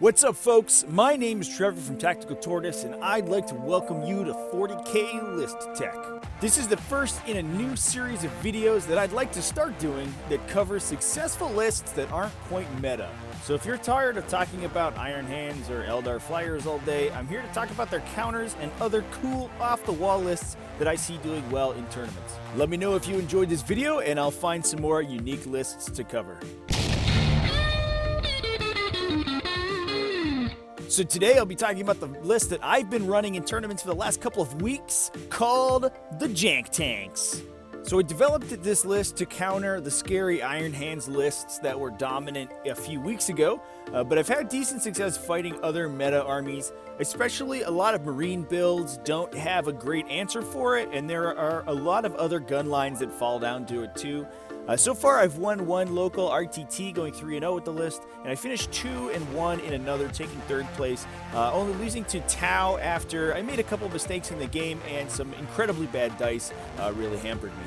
What's up, folks? My name is Trevor from Tactical Tortoise, and I'd like to welcome you to 40k List Tech. This is the first in a new series of videos that I'd like to start doing that covers successful lists that aren't quite meta. So if you're tired of talking about Iron Hands or Eldar Flyers all day, I'm here to talk about their counters and other cool off-the-wall lists that I see doing well in tournaments. Let me know if you enjoyed this video, and I'll find some more unique lists to cover. So today I'll be talking about the list that I've been running in tournaments for the last couple of weeks called the Janktanks. So I developed this list to counter the scary Iron Hands lists that were dominant a few weeks ago, but I've had decent success fighting other meta armies, especially a lot of Marine builds don't have a great answer for it, and there are a lot of other gun lines that fall down to it too. So far, I've won one local RTT, going 3-0 with the list, and I finished 2-1 in another, taking third place, only losing to Tau after I made a couple of mistakes in the game, and some incredibly bad dice really hampered me.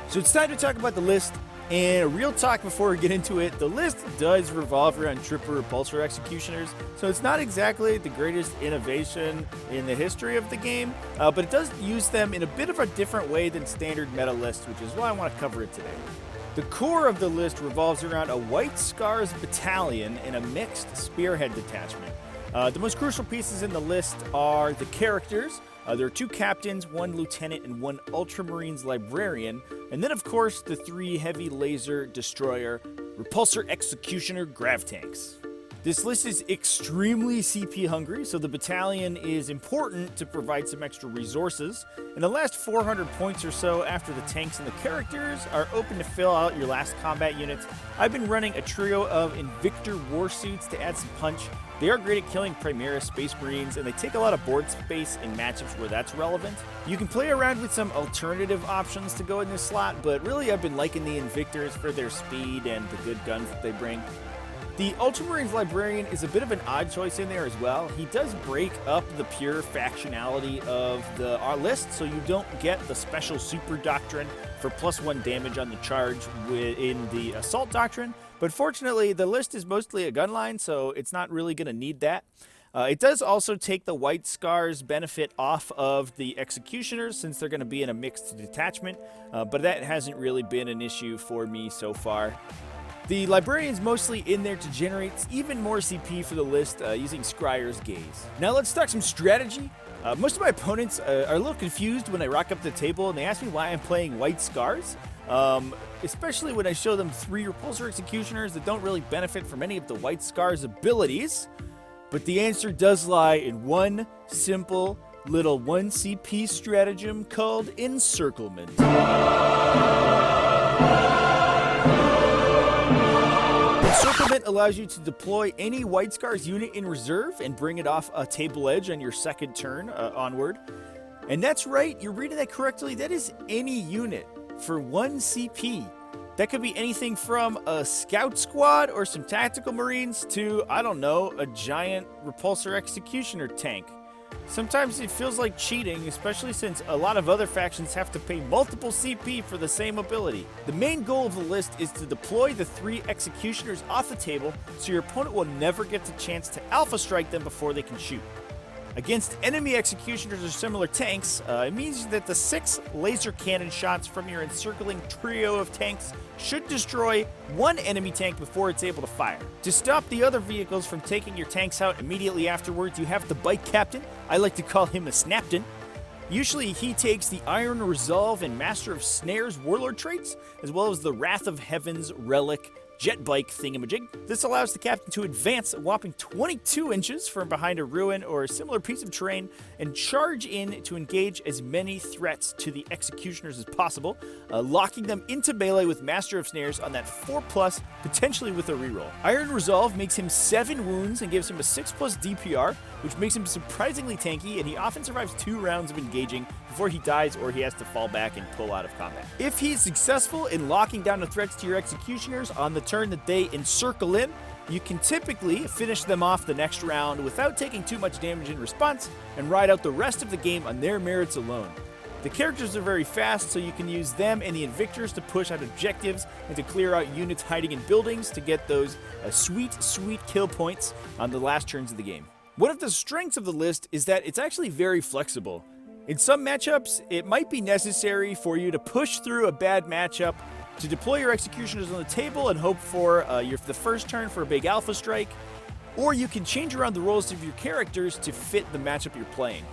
So it's time to talk about the list, and a real talk before we get into it. The list does revolve around triple Repulsor Executioners, so it's not exactly the greatest innovation in the history of the game, but it does use them in a bit of a different way than standard meta lists, which is why I want to cover it today. The core of the list revolves around a White Scars battalion and a mixed spearhead detachment. The most crucial pieces in the list are the characters. There are 2 captains, 1 lieutenant, and 1 Ultramarines Librarian, and then of course the 3 heavy laser destroyer Repulsor Executioner grav tanks. This list is extremely CP hungry, so the battalion is important to provide some extra resources. And the last 400 points or so after the tanks and the characters are open to fill out your last combat units. I've been running a trio of Invictor warsuits to add some punch. They are great at killing Primaris Space Marines, and they take a lot of board space in matchups where that's relevant. You can play around with some alternative options to go in this slot, but really I've been liking the Invictors for their speed and the good guns that they bring. The Ultramarines Librarian is a bit of an odd choice in there as well. He does break up the pure factionality of our list, so you don't get the special super doctrine for +1 damage on the charge in the assault doctrine. But fortunately, the list is mostly a gun line, so it's not really going to need that. It does also take the White Scars benefit off of the Executioners, since they're going to be in a mixed detachment, but that hasn't really been an issue for me so far. The Librarian's mostly in there to generate even more CP for the list using Scryer's Gaze. Now let's talk some strategy. Most of my opponents are a little confused when I rock up the table and they ask me why I'm playing White Scars, especially when I show them 3 Repulsor Executioners that don't really benefit from any of the White Scars abilities. But the answer does lie in one simple little 1 CP stratagem called Encirclement. Encirclement allows you to deploy any White Scars unit in reserve and bring it off a table edge on your second turn onward. And that's right, you're reading that correctly. That is any unit for 1 CP. That could be anything from a scout squad or some tactical marines to, I don't know, a giant Repulsor Executioner tank. Sometimes it feels like cheating, especially since a lot of other factions have to pay multiple CP for the same ability. The main goal of the list is to deploy the 3 Executioners off the table so your opponent will never get the chance to alpha strike them before they can shoot. Against enemy Executioners or similar tanks, it means that the 6 laser cannon shots from your encircling trio of tanks should destroy 1 enemy tank before it's able to fire. To stop the other vehicles from taking your tanks out immediately afterwards, you have the Bike Captain. I like to call him a Snapton. Usually he takes the Iron Resolve and Master of Snares Warlord traits, as well as the Wrath of Heaven's Relic jet bike thingamajig. This allows the captain to advance a whopping 22 inches from behind a ruin or a similar piece of terrain and charge in to engage as many threats to the Executioners as possible, locking them into melee with Master of Snares on that 4+, potentially with a reroll. Iron Resolve makes him 7 wounds and gives him a 6+ DPR, which makes him surprisingly tanky, and he often survives 2 rounds of engaging before he dies or he has to fall back and pull out of combat. If he's successful in locking down the threats to your Executioners on the turn that they encircle in, you can typically finish them off the next round without taking too much damage in response and ride out the rest of the game on their merits alone. The characters are very fast, so you can use them and the Invictors to push out objectives and to clear out units hiding in buildings to get those sweet kill points on the last turns of the game. One of the strengths of the list is that it's actually very flexible. In some matchups, it might be necessary for you to push through a bad matchup to deploy your Executioners on the table and hope for the first turn for a big alpha strike, or you can change around the roles of your characters to fit the matchup you're playing.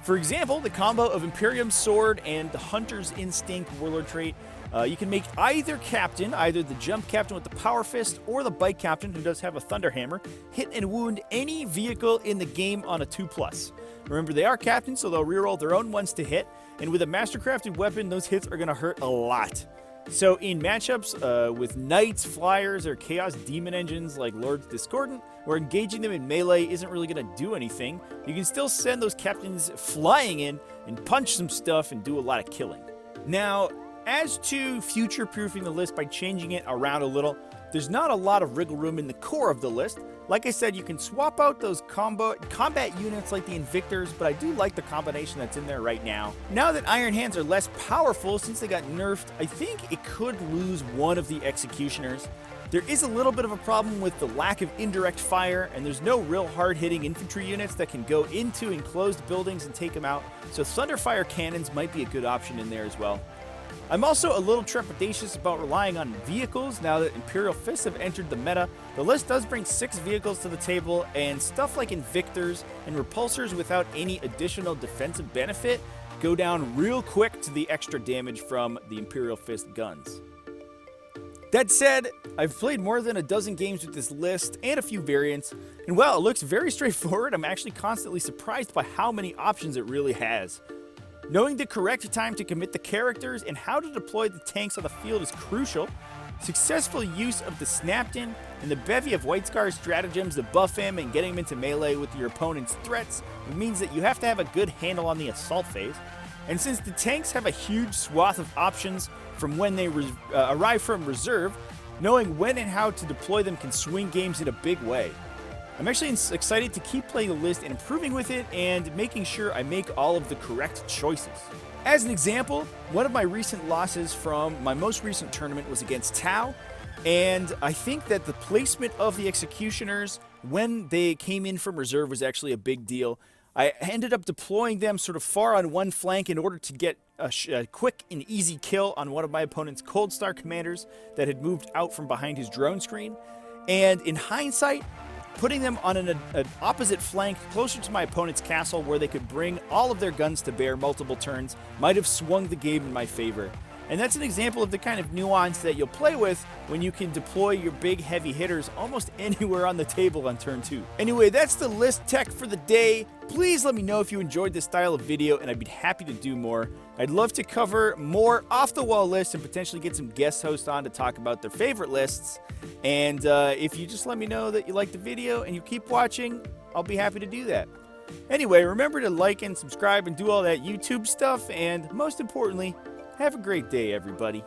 For example, the combo of Imperium's Sword and the Hunter's Instinct Warlord trait, you can make either captain, either the jump captain with the Power Fist or the bike captain who does have a Thunder Hammer, hit and wound any vehicle in the game on a 2+. Remember, they are captains, so they'll reroll their own ones to hit, and with a mastercrafted weapon, those hits are going to hurt a lot. So in matchups with Knights, Flyers, or Chaos Demon engines like Lords Discordant, where engaging them in melee isn't really going to do anything, you can still send those captains flying in and punch some stuff and do a lot of killing. Now, as to future-proofing the list by changing it around a little, there's not a lot of wriggle room in the core of the list. Like I said, you can swap out those combat units like the Invictors, but I do like the combination that's in there right now. Now that Iron Hands are less powerful since they got nerfed, I think it could lose one of the Executioners. There is a little bit of a problem with the lack of indirect fire, and there's no real hard-hitting infantry units that can go into enclosed buildings and take them out, so Thunderfire cannons might be a good option in there as well. I'm also a little trepidatious about relying on vehicles now that Imperial Fists have entered the meta. The list does bring 6 vehicles to the table, and stuff like Invictors and Repulsors without any additional defensive benefit go down real quick to the extra damage from the Imperial Fist guns. That said, I've played more than a dozen games with this list and a few variants, and while it looks very straightforward, I'm actually constantly surprised by how many options it really has. Knowing the correct time to commit the characters and how to deploy the tanks on the field is crucial. Successful use of the Snapton and the bevy of White Scar stratagems to buff him and get him into melee with your opponent's threats means that you have to have a good handle on the assault phase. And since the tanks have a huge swath of options from when they arrive from reserve, knowing when and how to deploy them can swing games in a big way. I'm actually excited to keep playing the list and improving with it and making sure I make all of the correct choices. As an example, one of my recent losses from my most recent tournament was against Tau, and I think that the placement of the Executioners when they came in from reserve was actually a big deal. I ended up deploying them sort of far on one flank in order to get a quick and easy kill on one of my opponent's Cold Star commanders that had moved out from behind his drone screen. And in hindsight, putting them on an opposite flank closer to my opponent's castle where they could bring all of their guns to bear multiple turns might have swung the game in my favor. And that's an example of the kind of nuance that you'll play with when you can deploy your big heavy hitters almost anywhere on the table on turn 2. Anyway, that's the list tech for the day. Please let me know if you enjoyed this style of video and I'd be happy to do more. I'd love to cover more off-the-wall lists and potentially get some guest hosts on to talk about their favorite lists. And if you just let me know that you like the video and you keep watching, I'll be happy to do that. Anyway, remember to like and subscribe and do all that YouTube stuff, and most importantly, have a great day, everybody.